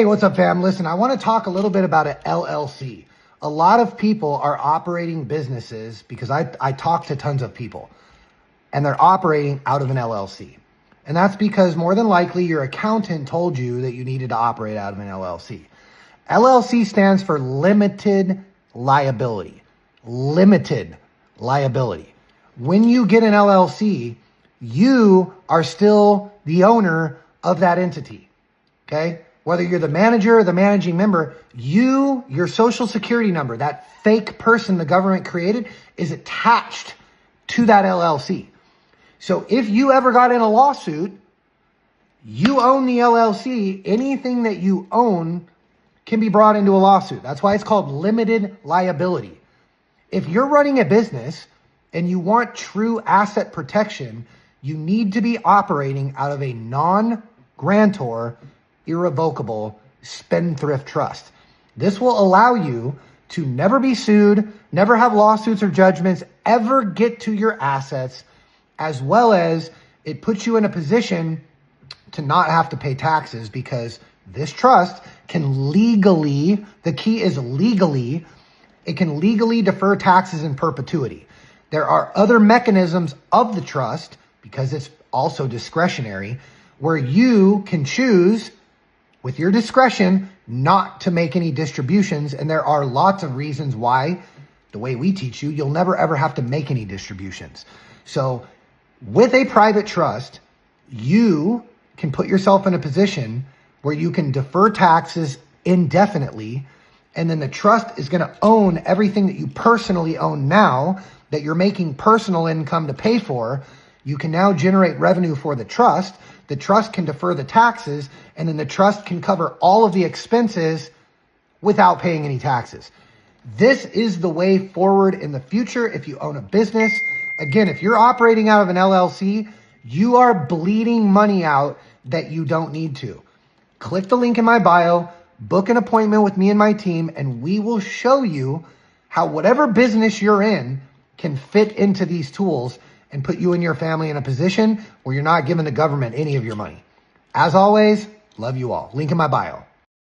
Hey, what's up, fam? Listen, I want to talk a little bit about an LLC. A lot of people are operating businesses because I talk to tons of people and they're operating out of an LLC. And that's because more than likely your accountant told you that you needed to operate out of an LLC. LLC stands for limited liability. Limited liability. When you get an LLC, you are still the owner of that entity. Okay? Whether you're the manager or the managing member, your social security number, that fake person the government created, is attached to that LLC. So if you ever got in a lawsuit, you own the LLC. Anything that you own can be brought into a lawsuit. That's why it's called limited liability. If you're running a business and you want true asset protection, you need to be operating out of a non-grantor, irrevocable spendthrift trust. This will allow you to never be sued, never have lawsuits or judgments, ever get to your assets, as well as it puts you in a position to not have to pay taxes, because this trust can legally, the key is legally, it can legally defer taxes in perpetuity. There are other mechanisms of the trust, because it's also discretionary, where you can choose with your discretion not to make any distributions. And there are lots of reasons why, the way we teach you, you'll never ever have to make any distributions. So with a private trust, you can put yourself in a position where you can defer taxes indefinitely. And then the trust is going to own everything that you personally own now that you're making personal income to pay for. You can now generate revenue for the trust. The trust can defer the taxes, and then the trust can cover all of the expenses without paying any taxes. This is the way forward in the future if you own a business. Again, if you're operating out of an LLC, you are bleeding money out that you don't need to. Click the link in my bio, book an appointment with me and my team, and we will show you how whatever business you're in can fit into these tools and put you and your family in a position where you're not giving the government any of your money. As always, love you all. Link in my bio.